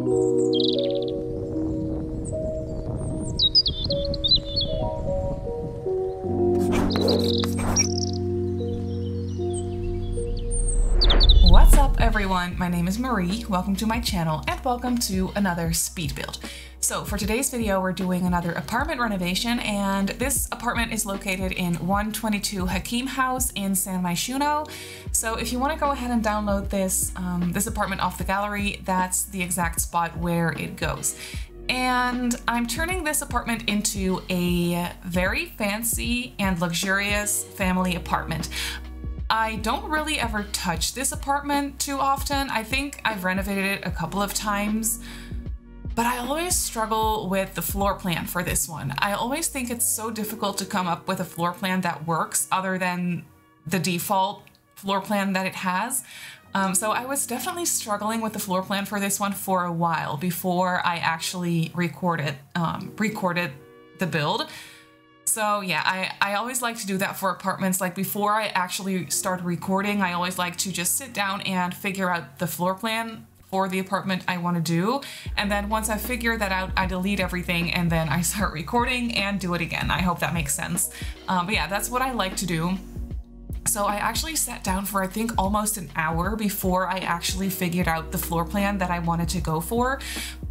What's up everyone, my name is Marie, welcome to my channel and welcome to another speed build. So for today's video we're doing another apartment renovation, and this apartment is located in 122 Hakim House in San Myshuno. So if you want to go ahead and download this, this apartment off the gallery, that's the exact spot where it goes. And I'm turning this apartment into a very fancy and luxurious family apartment. I don't really ever touch this apartment too often. I think I've renovated it a couple of times, but I always struggle with the floor plan for this one. I always think it's so difficult to come up with a floor plan that works other than the default floor plan that it has. So I was definitely struggling with the floor plan for this one for a while before I actually recorded the build. So yeah, I always like to do that for apartments. Like before I actually start recording, I always like to just sit down and figure out the floor plan for the apartment I want to do. And then once I figure that out, I delete everything and then I start recording and do it again. I hope that makes sense. But yeah, that's what I like to do. So I actually sat down for I think almost an hour before I actually figured out the floor plan that I wanted to go for.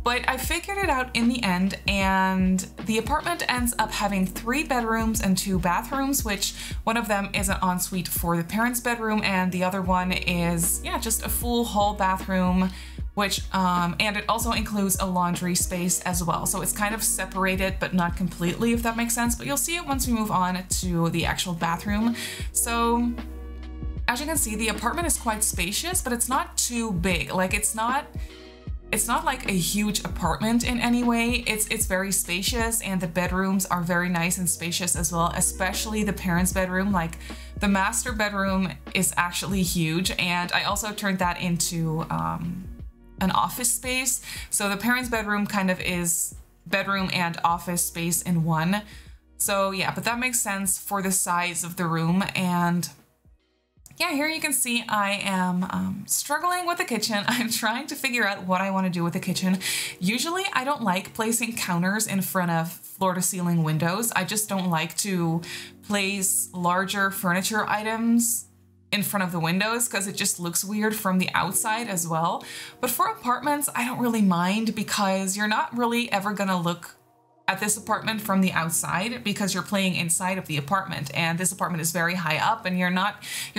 But I figured it out in the end, and the apartment ends up having 3 bedrooms and 2 bathrooms, which one of them is an ensuite for the parents' bedroom and the other one is, yeah, just a full hall bathroom, which, and it also includes a laundry space as well. So it's kind of separated, but not completely, if that makes sense. But you'll see it once we move on to the actual bathroom. So as you can see, the apartment is quite spacious, but it's not too big. Like it's not like a huge apartment in any way. It's very spacious, and the bedrooms are very nice and spacious as well, especially the parents' bedroom. Like the master bedroom is actually huge, and I also turned that into an office space. So the parents' bedroom kind of is bedroom and office space in one. So yeah, but that makes sense for the size of the room. And yeah, here you can see I am struggling with the kitchen. I'm trying to figure out what I want to do with the kitchen. Usually I don't like placing counters in front of floor to ceiling windows. I just don't like to place larger furniture items in front of the windows because it just looks weird from the outside as well. But for apartments, I don't really mind because you're not really ever gonna look at this apartment from the outside because you're playing inside of the apartment, and this apartment is very high up and you're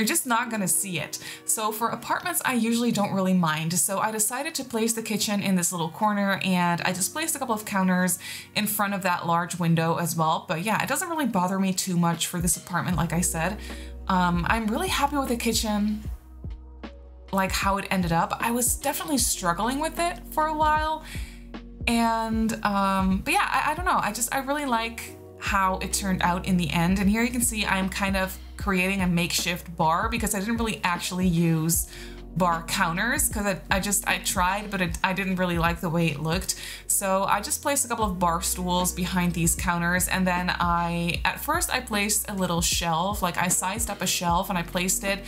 just not gonna see it. So for apartments, I usually don't really mind. So I decided to place the kitchen in this little corner, and I just placed a couple of counters in front of that large window as well. But yeah, it doesn't really bother me too much for this apartment, like I said. I'm really happy with the kitchen, like how it ended up. I was definitely struggling with it for a while. And, but yeah, I don't know. I really like how it turned out in the end. And here you can see I'm kind of creating a makeshift bar because I didn't really actually use bar counters because I tried, but I didn't really like the way it looked. So I just placed a couple of bar stools behind these counters, and then at first I placed a little shelf. Like I sized up a shelf and I placed it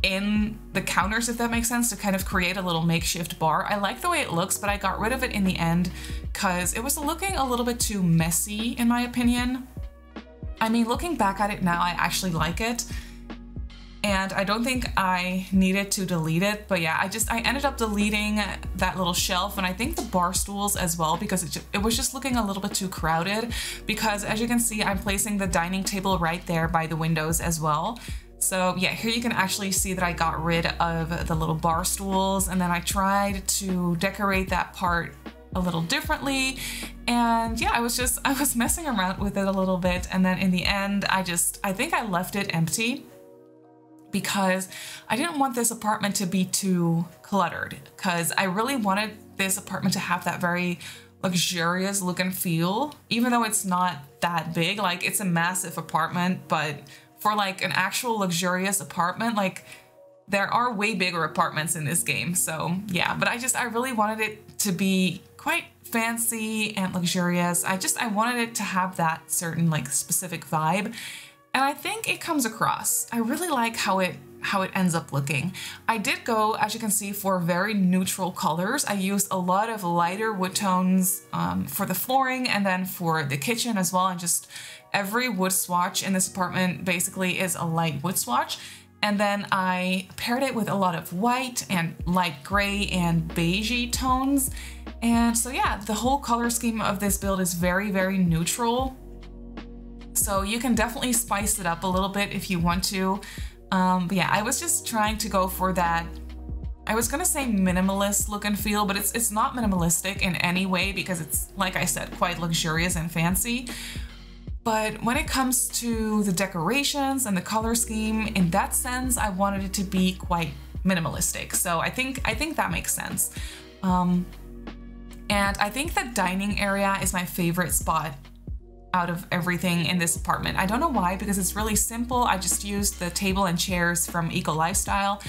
in the counters, if that makes sense, to kind of create a little makeshift bar. I like the way it looks, but I got rid of it in the end because it was looking a little bit too messy in my opinion. I mean, looking back at it now, I actually like it. And I don't think I needed to delete it, but yeah, I ended up deleting that little shelf, and I think the bar stools as well, because it was just looking a little bit too crowded, because as you can see, I'm placing the dining table right there by the windows as well. So yeah, here you can actually see that I got rid of the little bar stools, and then I tried to decorate that part a little differently. And yeah, I was messing around with it a little bit, and then in the end, I think I left it empty, because I didn't want this apartment to be too cluttered, because I really wanted this apartment to have that very luxurious look and feel, even though it's not that big. Like it's a massive apartment, but for like an actual luxurious apartment, like there are way bigger apartments in this game. So yeah, but I really wanted it to be quite fancy and luxurious. I wanted it to have that certain like specific vibe. and I think it comes across. I really like how it ends up looking. I did go, as you can see, for very neutral colors. I used a lot of lighter wood tones for the flooring and then for the kitchen as well, and just every wood swatch in this apartment basically is a light wood swatch. And then I paired it with a lot of white and light gray and beigey tones. And so yeah, the whole color scheme of this build is very, very neutral. So you can definitely spice it up a little bit if you want to. But yeah, I was just trying to go for that, I was gonna say minimalist look and feel, but it's not minimalistic in any way because it's, like I said, quite luxurious and fancy. But when it comes to the decorations and the color scheme, in that sense, I wanted it to be quite minimalistic. So I think that makes sense. And I think the dining area is my favorite spot out of everything in this apartment. I don't know why, because it's really simple. I just used the table and chairs from Eco Lifestyle.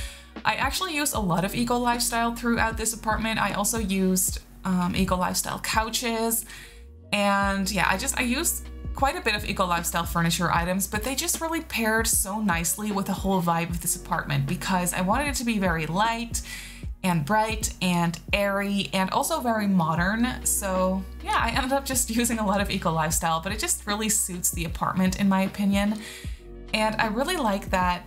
I actually use a lot of Eco Lifestyle throughout this apartment. I also used Eco Lifestyle couches, and yeah, I used quite a bit of Eco Lifestyle furniture items, but they just really paired so nicely with the whole vibe of this apartment because I wanted it to be very light and bright and airy and also very modern. So yeah, I ended up just using a lot of Eco Lifestyle, but it just really suits the apartment in my opinion. And I really like that,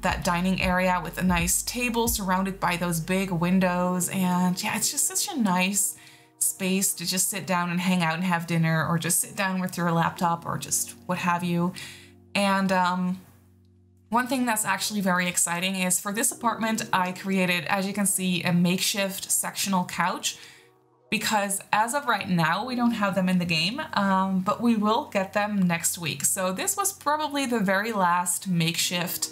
that dining area with a nice table surrounded by those big windows. And yeah, it's just such a nice space to just sit down and hang out and have dinner, or just sit down with your laptop or just what have you. And one thing that's actually very exciting is for this apartment, I created, as you can see, a makeshift sectional couch, because as of right now, we don't have them in the game, but we will get them next week. So this was probably the very last makeshift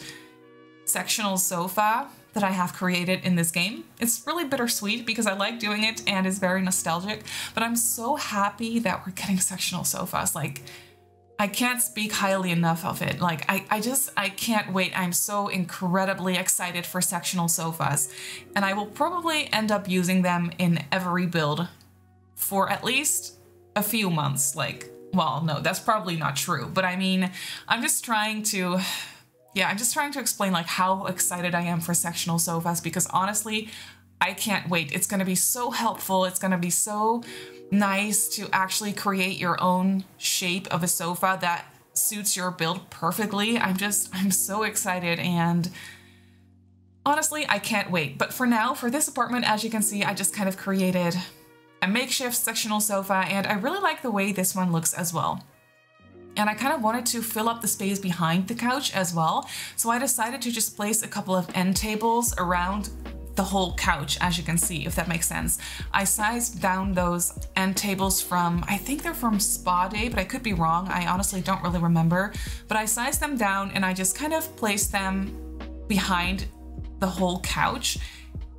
sectional sofa that I have created in this game. It's really bittersweet because I like doing it and it's very nostalgic, but I'm so happy that we're getting sectional sofas. Like, I can't speak highly enough of it. Like, I can't wait. I'm so incredibly excited for sectional sofas, and I will probably end up using them in every build for at least a few months. Like, well, no, that's probably not true, but I mean, I'm just trying to explain like how excited I am for sectional sofas, because honestly, I can't wait. It's going to be so helpful. It's going to be so nice to actually create your own shape of a sofa that suits your build perfectly. I'm so excited, and honestly, I can't wait. But for now, for this apartment, as you can see, I just kind of created a makeshift sectional sofa, and I really like the way this one looks as well. And I kind of wanted to fill up the space behind the couch as well. So I decided to just place a couple of end tables around the whole couch, as you can see, if that makes sense. I sized down those end tables from, I think they're from Spa Day, but I could be wrong. I honestly don't really remember. But I sized them down and I just kind of placed them behind the whole couch.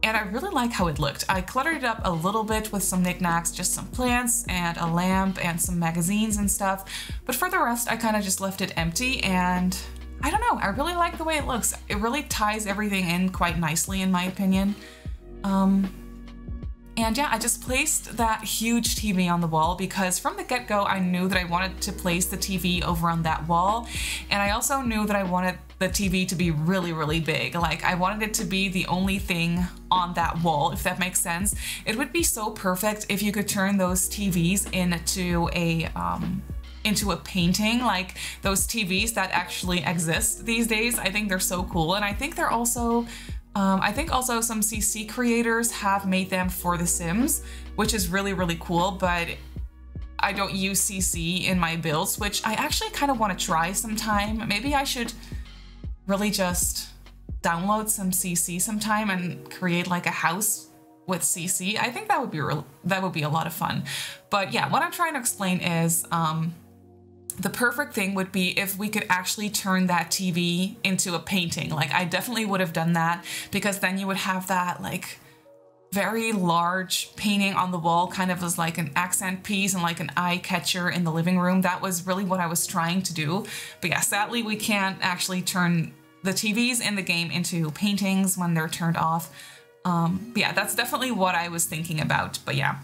And I really like how it looked. I cluttered it up a little bit with some knickknacks, just some plants and a lamp and some magazines and stuff. But for the rest, I kind of just left it empty, and I don't know, I really like the way it looks. It really ties everything in quite nicely, in my opinion. And yeah, I just placed that huge TV on the wall because from the get-go, I knew that I wanted to place the TV over on that wall. And I also knew that I wanted the TV to be really, really big. Like, I wanted it to be the only thing on that wall, if that makes sense. It would be so perfect if you could turn those TVs into a painting, like those TVs that actually exist these days. I think they're so cool. And I think they're also, also some CC creators have made them for The Sims, which is really, really cool, but I don't use CC in my builds, which I actually kind of want to try sometime. Maybe I should really just download some CC sometime and create like a house with CC. I think that would be a lot of fun. But yeah, what I'm trying to explain is the perfect thing would be if we could actually turn that TV into a painting. Like, I definitely would have done that, because then you would have that like very large painting on the wall, kind of as like an accent piece and like an eye catcher in the living room. That was really what I was trying to do. But yeah, sadly, we can't actually turn the TVs in the game into paintings when they're turned off. But yeah, that's definitely what I was thinking about. But yeah.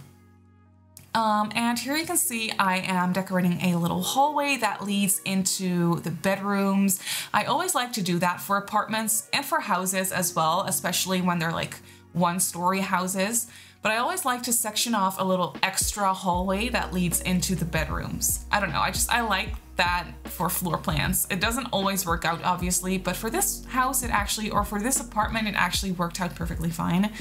And here you can see I am decorating a little hallway that leads into the bedrooms. I always like to do that for apartments and for houses as well, especially when they're like one-story houses. But I always like to section off a little extra hallway that leads into the bedrooms. I don't know, I like that for floor plans. It doesn't always work out, obviously, but for this house or for this apartment, it actually worked out perfectly fine.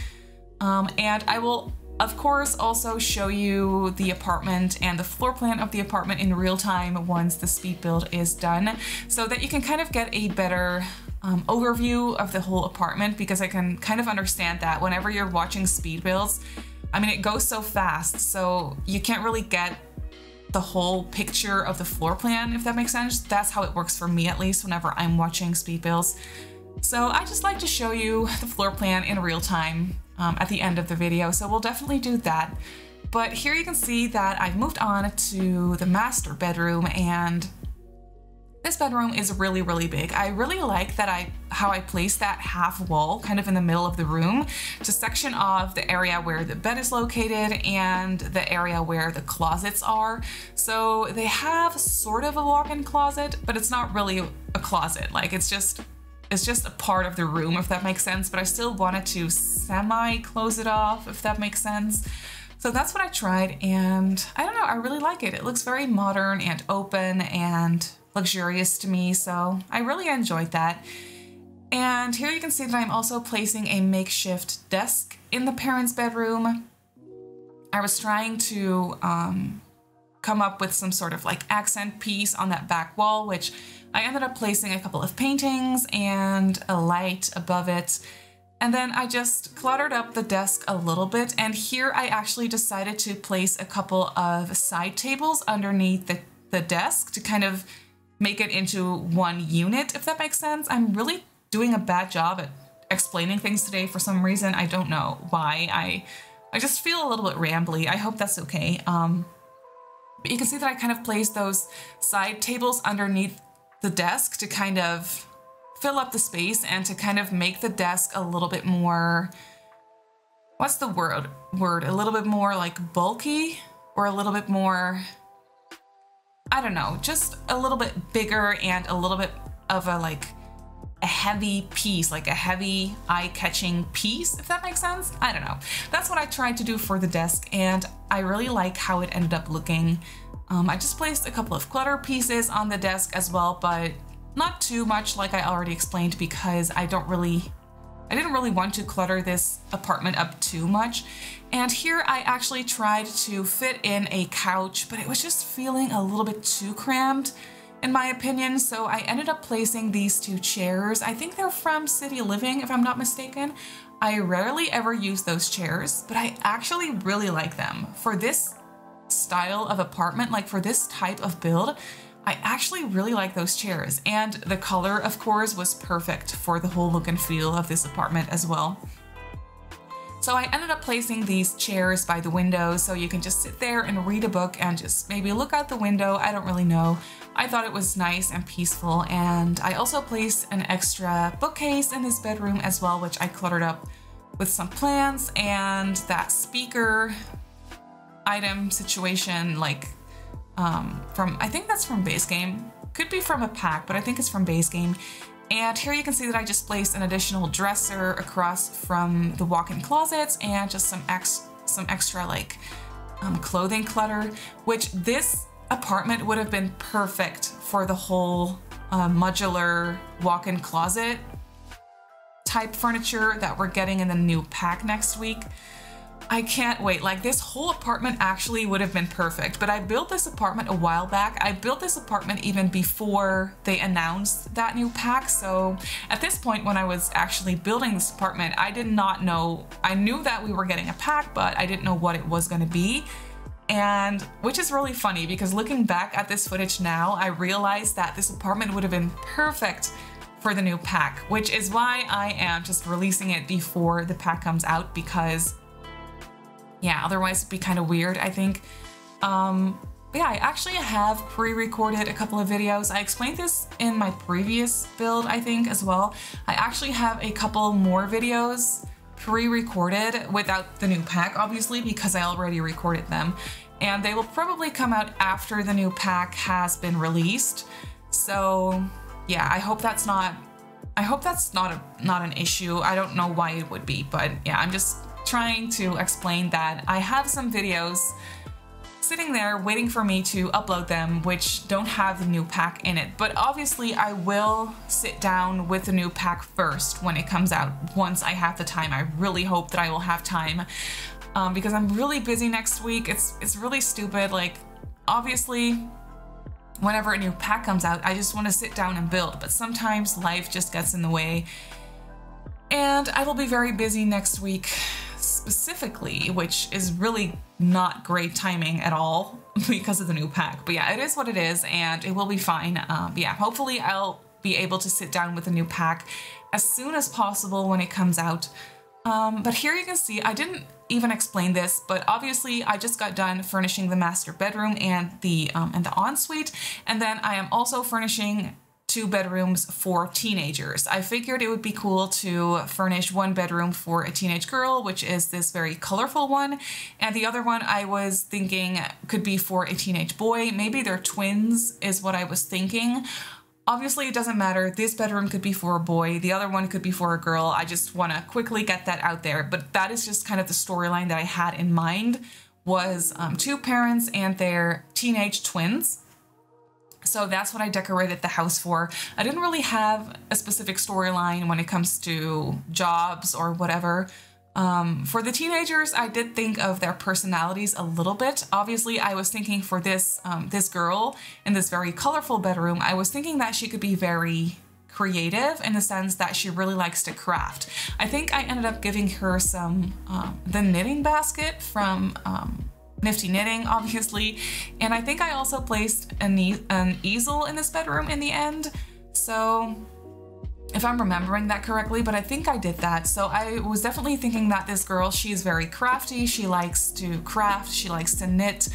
And I will, of course, also show you the apartment and the floor plan of the apartment in real time once the speed build is done, so that you can kind of get a better overview of the whole apartment, because I can kind of understand that whenever you're watching speed builds, I mean, it goes so fast, so you can't really get the whole picture of the floor plan, if that makes sense. That's how it works for me, at least, whenever I'm watching speed builds. So I just like to show you the floor plan in real time at the end of the video, so we'll definitely do that. But here you can see that I've moved on to the master bedroom, and this bedroom is really, really big. I really like that how I placed that half wall kind of in the middle of the room to section off the area where the bed is located and the area where the closets are. So they have sort of a walk-in closet, but it's not really a closet. Like it's just a part of the room, if that makes sense, but I still wanted to semi-close it off, if that makes sense. So that's what I tried, and I don't know, I really like it. It looks very modern and open and luxurious to me, so I really enjoyed that. And here you can see that I'm also placing a makeshift desk in the parents' bedroom. I was trying to come up with some sort of like accent piece on that back wall, which I ended up placing a couple of paintings and a light above it. And then I just cluttered up the desk a little bit, and here I actually decided to place a couple of side tables underneath the desk to kind of make it into one unit, if that makes sense. I'm really doing a bad job at explaining things today for some reason. I don't know why. I just feel a little bit rambly. I hope that's okay. But you can see that I kind of placed those side tables underneath the desk to kind of fill up the space and to kind of make the desk a little bit more, what's the word? A little bit more like bulky, or a little bit more, I don't know, just a little bit bigger and a little bit of a heavy piece, like a heavy eye-catching piece, if that makes sense. I don't know. That's what I tried to do for the desk, and I really like how it ended up looking. I just placed a couple of clutter pieces on the desk as well, but not too much, like I already explained, because I didn't really want to clutter this apartment up too much. And here I actually tried to fit in a couch, but it was just feeling a little bit too cramped, in my opinion. So I ended up placing these two chairs. I think they're from City Living, if I'm not mistaken. I rarely ever use those chairs, but I actually really like them. For this style of apartment, like for this type of build, I actually really like those chairs, and the color, of course, was perfect for the whole look and feel of this apartment as well. So I ended up placing these chairs by the window so you can just sit there and read a book and just maybe look out the window. I don't really know. I thought it was nice and peaceful, and I also placed an extra bookcase in this bedroom as well, which I cluttered up with some plants and that speaker item situation, like I think that's from base game. Could be from a pack, but I think it's from base game. And here you can see that I just placed an additional dresser across from the walk-in closets and just some extra like clothing clutter, which this apartment would have been perfect for the whole modular walk-in closet type furniture that we're getting in the new pack next week. I can't wait. Like, this whole apartment actually would have been perfect, but I built this apartment a while back. I built this apartment even before they announced that new pack. So at this point, when I was actually building this apartment, I did not know. I knew that we were getting a pack, but I didn't know what it was going to be. And which is really funny, because looking back at this footage now, I realized that this apartment would have been perfect for the new pack, which is why I am just releasing it before the pack comes out, because yeah, otherwise it'd be kind of weird, I think. Yeah, I actually have pre-recorded a couple of videos. I explained this in my previous build, I think, as well. I actually have a couple more videos pre-recorded without the new pack, obviously, because I already recorded them. And they will probably come out after the new pack has been released. So yeah, I hope that's not an issue. I don't know why it would be, but yeah, I'm just trying to explain that I have some videos sitting there waiting for me to upload them, which don't have the new pack in it. But obviously I will sit down with the new pack first when it comes out, once I have the time. I really hope that I will have time, because I'm really busy next week. It's really stupid. Like, obviously, whenever a new pack comes out, I just want to sit down and build, but sometimes life just gets in the way. And I will be very busy next week specifically, which is really not great timing at all because of the new pack. But yeah, it is what it is, and it will be fine. Yeah, hopefully I'll be able to sit down with the new pack as soon as possible when it comes out. But here you can see, I didn't even explain this, but obviously I just got done furnishing the master bedroom and the ensuite, and then I am also furnishing 2 bedrooms for teenagers. I figured it would be cool to furnish 1 bedroom for a teenage girl, which is this very colorful one, and the other one I was thinking could be for a teenage boy. Maybe they're twins is what I was thinking. Obviously, it doesn't matter. This bedroom could be for a boy, the other one could be for a girl. I just want to quickly get that out there, but that is just kind of the storyline that I had in mind, was 2 parents and their teenage twins. So that's what I decorated the house for. I didn't really have a specific storyline when it comes to jobs or whatever. For the teenagers, I did think of their personalities a little bit. Obviously, I was thinking for this this girl in this very colorful bedroom, I was thinking that she could be very creative in the sense that she really likes to craft. I think I ended up giving her some the knitting basket from Nifty Knitting, obviously, and I think I also placed an easel in this bedroom in the end. So if I'm remembering that correctly, but I think I did that. So I was definitely thinking that this girl, she's very crafty, she likes to craft, she likes to knit,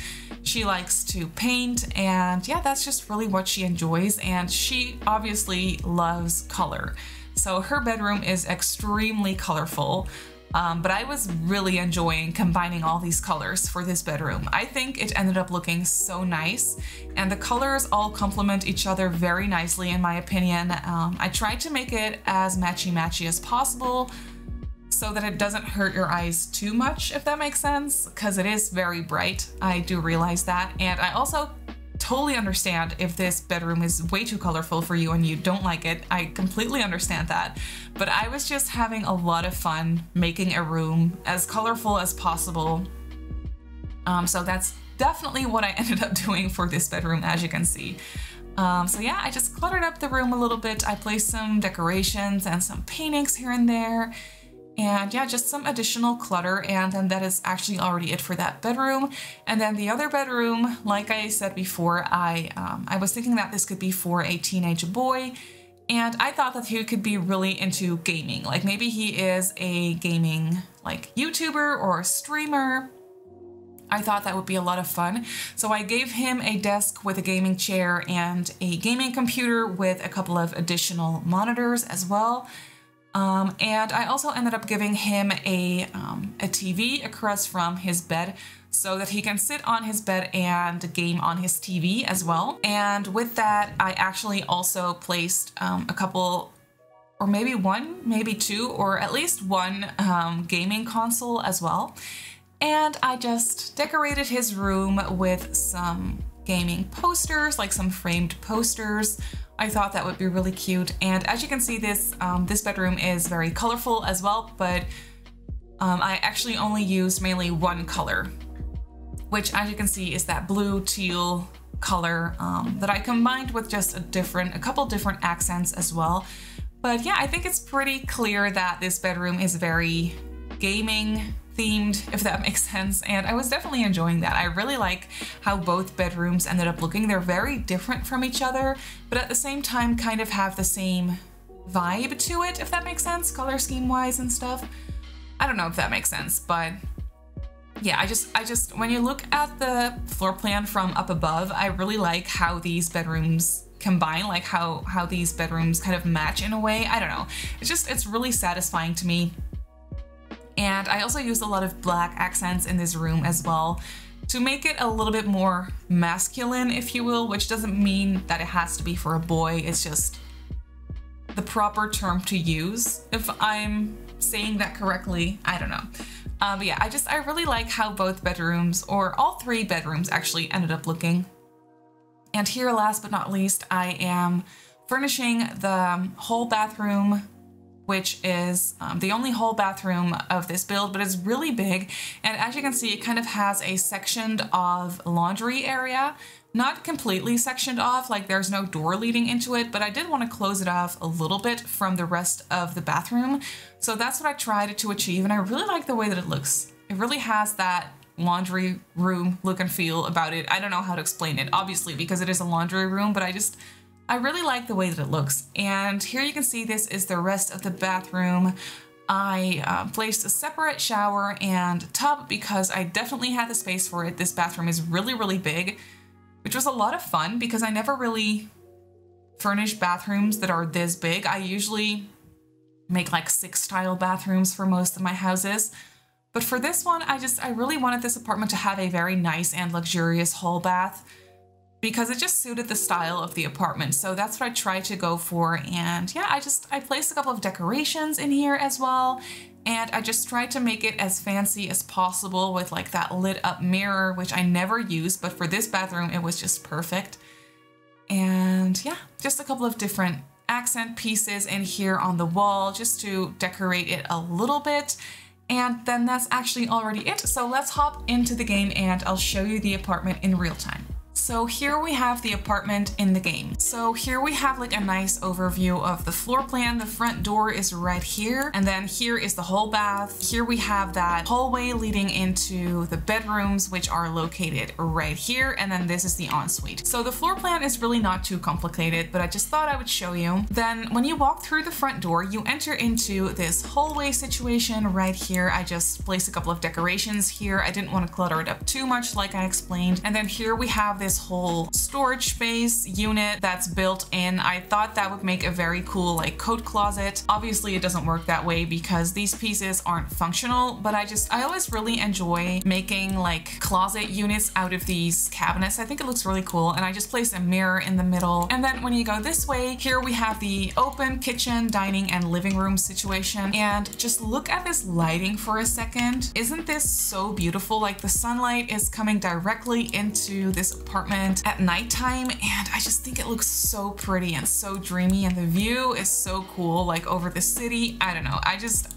she likes to paint, and yeah, that's just really what she enjoys, and she obviously loves color. So her bedroom is extremely colorful. But I was really enjoying combining all these colors for this bedroom. I think it ended up looking so nice, and the colors all complement each other very nicely in my opinion. I tried to make it as matchy-matchy as possible so that it doesn't hurt your eyes too much, if that makes sense, because it is very bright. I do realize that, and I also totally understand if this bedroom is way too colorful for you and you don't like it. I completely understand that. But I was just having a lot of fun making a room as colorful as possible. So that's definitely what I ended up doing for this bedroom, as you can see. So yeah, I just cluttered up the room a little bit. I placed some decorations and some paintings here and there. And yeah, just some additional clutter, and then that is actually already it for that bedroom. And then the other bedroom, like I said before, I was thinking that this could be for a teenage boy, and I thought that he could be really into gaming. Like maybe he is a gaming like YouTuber or streamer. I thought that would be a lot of fun. So I gave him a desk with a gaming chair and a gaming computer with a couple of additional monitors as well. And I also ended up giving him a TV across from his bed so that he can sit on his bed and game on his TV as well. And with that, I actually also placed a couple, or maybe 1, maybe 2, or at least 1 gaming console as well. And I just decorated his room with some gaming posters, like some framed posters. I thought that would be really cute, and as you can see, this bedroom is very colorful as well, but I actually only used mainly 1 color, which as you can see is that blue teal color that I combined with just a couple different accents as well. But yeah, I think it's pretty clear that this bedroom is very gaming themed, if that makes sense, and I was definitely enjoying that. I really like how both bedrooms ended up looking. They're very different from each other, but at the same time kind of have the same vibe to it, if that makes sense, color scheme wise and stuff. I don't know if that makes sense, but yeah, I just when you look at the floor plan from up above, I really like how these bedrooms combine, like how these bedrooms kind of match in a way. I don't know, it's really satisfying to me. And I also used a lot of black accents in this room as well to make it a little bit more masculine, if you will, which doesn't mean that it has to be for a boy. It's just the proper term to use, if I'm saying that correctly. I don't know. But yeah, I really like how both bedrooms, or all 3 bedrooms actually, ended up looking. And here, last but not least, I am furnishing the whole bathroom, which is the only whole bathroom of this build, but it's really big. And as you can see, it kind of has a sectioned off laundry area. Not completely sectioned off, like there's no door leading into it, but I did want to close it off a little bit from the rest of the bathroom. So that's what I tried to achieve, and I really like the way that it looks. It really has that laundry room look and feel about it. I don't know how to explain it, obviously, because it is a laundry room, but I really like the way that it looks. And here you can see this is the rest of the bathroom. I placed a separate shower and tub because I definitely had the space for it. This bathroom is really, really big, which was a lot of fun because I never really furnish bathrooms that are this big. I usually make like 6-tile bathrooms for most of my houses. But for this one, I really wanted this apartment to have a very nice and luxurious hall bath because it just suited the style of the apartment. So that's what I tried to go for. And yeah, I placed a couple of decorations in here as well. And I just tried to make it as fancy as possible with like that lit up mirror, which I never use, but for this bathroom, it was just perfect. And yeah, just a couple of different accent pieces in here on the wall just to decorate it a little bit. And then that's actually already it. So let's hop into the game and I'll show you the apartment in real time. So here we have the apartment in the game. So here we have like a nice overview of the floor plan. The front door is right here. And then here is the whole bath. Here we have that hallway leading into the bedrooms, which are located right here. And then this is the ensuite. So the floor plan is really not too complicated, but I just thought I would show you. Then when you walk through the front door, you enter into this hallway situation right here. I just placed a couple of decorations here. I didn't want to clutter it up too much like I explained. And then here we have this whole storage space unit that's built in. I thought that would make a very cool like coat closet. Obviously it doesn't work that way because these pieces aren't functional, but I always really enjoy making like closet units out of these cabinets. I think it looks really cool, and I just placed a mirror in the middle. And then when you go this way, here we have the open kitchen, dining, and living room situation. And just look at this lighting for a second. Isn't this so beautiful? Like the sunlight is coming directly into this apartment at nighttime, and I just think it looks so pretty and so dreamy, and the view is so cool, like over the city. I don't know,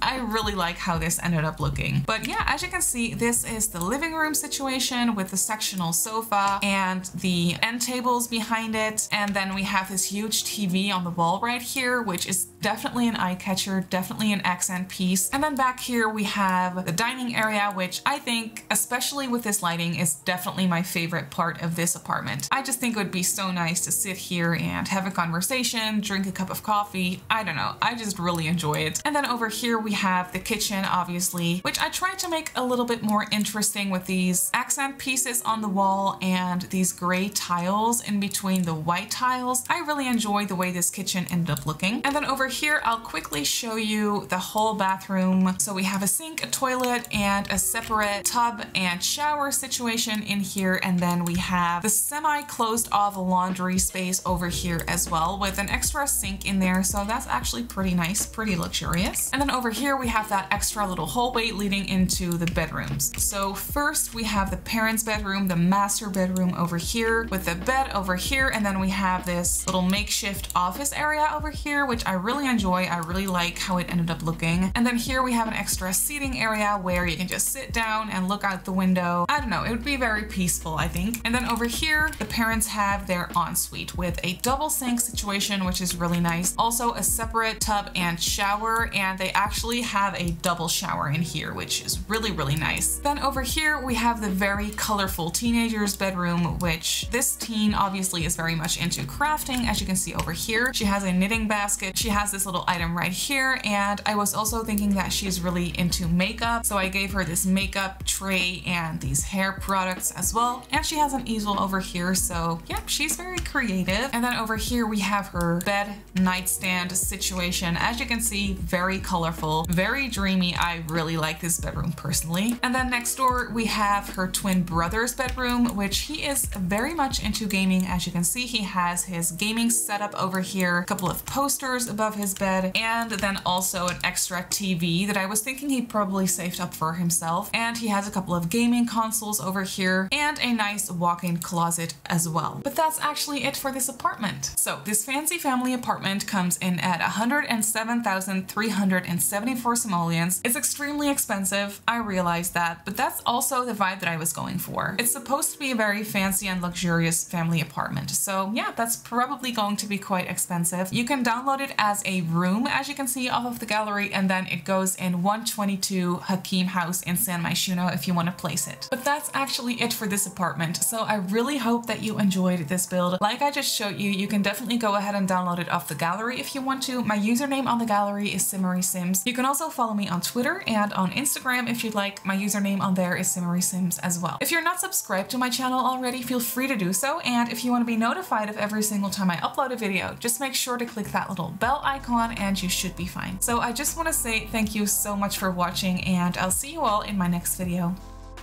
I really like how this ended up looking. But yeah, as you can see, this is the living room situation with the sectional sofa and the end tables behind it, and then we have this huge TV on the wall right here, which is definitely an eye catcher, definitely an accent piece. And then back here we have the dining area, which I think, especially with this lighting, is definitely my favorite part of this apartment. I just think it would be so nice to sit here and have a conversation, drink a cup of coffee. I don't know, I just really enjoy it. And then over here we have the kitchen, obviously, which I tried to make a little bit more interesting with these accent pieces on the wall and these gray tiles in between the white tiles. I really enjoy the way this kitchen ended up looking. And then over here, I'll quickly show you the whole bathroom. So we have a sink, a toilet, and a separate tub and shower situation in here. And then we have the semi-closed off laundry space over here as well with an extra sink in there. So that's actually pretty nice, pretty luxurious. And then over here, we have that extra little hallway leading into the bedrooms. So first we have the parents' bedroom, the master bedroom over here with the bed over here. And then we have this little makeshift office area over here, which I really enjoy. I really like how it ended up looking. And then here we have an extra seating area where you can just sit down and look out the window. I don't know, it would be very peaceful, I think. And then over here, the parents have their ensuite with a double sink situation, which is really nice. Also a separate tub and shower, and they actually have a double shower in here, which is really, really nice. Then over here, we have the very colorful teenager's bedroom, which this teen obviously is very much into crafting. As you can see over here, she has a knitting basket. She has has this little item right here, and I was also thinking that she's really into makeup, so I gave her this makeup tray and these hair products as well. And she has an easel over here, so yeah, she's very creative. And then over here we have her bed nightstand situation. As you can see, very colorful, very dreamy. I really like this bedroom personally. And then next door we have her twin brother's bedroom, which he is very much into gaming. As you can see, he has his gaming setup over here, a couple of posters above his bed, and then also an extra TV that I was thinking he probably saved up for himself. And he has a couple of gaming consoles over here and a nice walk-in closet as well. But that's actually it for this apartment. So this fancy family apartment comes in at 107,374 simoleons. It's extremely expensive, I realize that, but that's also the vibe that I was going for. It's supposed to be a very fancy and luxurious family apartment, so yeah, that's probably going to be quite expensive. You can download it as a room, as you can see off of the gallery, and then it goes in 122 Hakim House in San Myshuno if you want to place it. But that's actually it for this apartment, so I really hope that you enjoyed this build. Like I just showed you, you can definitely go ahead and download it off the gallery if you want to. My username on the gallery is Simmarysims. You can also follow me on Twitter and on Instagram if you'd like. My username on there is Simmarysims as well. If you're not subscribed to my channel already, feel free to do so, and if you want to be notified of every single time I upload a video, just make sure to click that little bell icon and you should be fine. So I just want to say thank you so much for watching, and I'll see you all in my next video.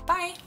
Bye!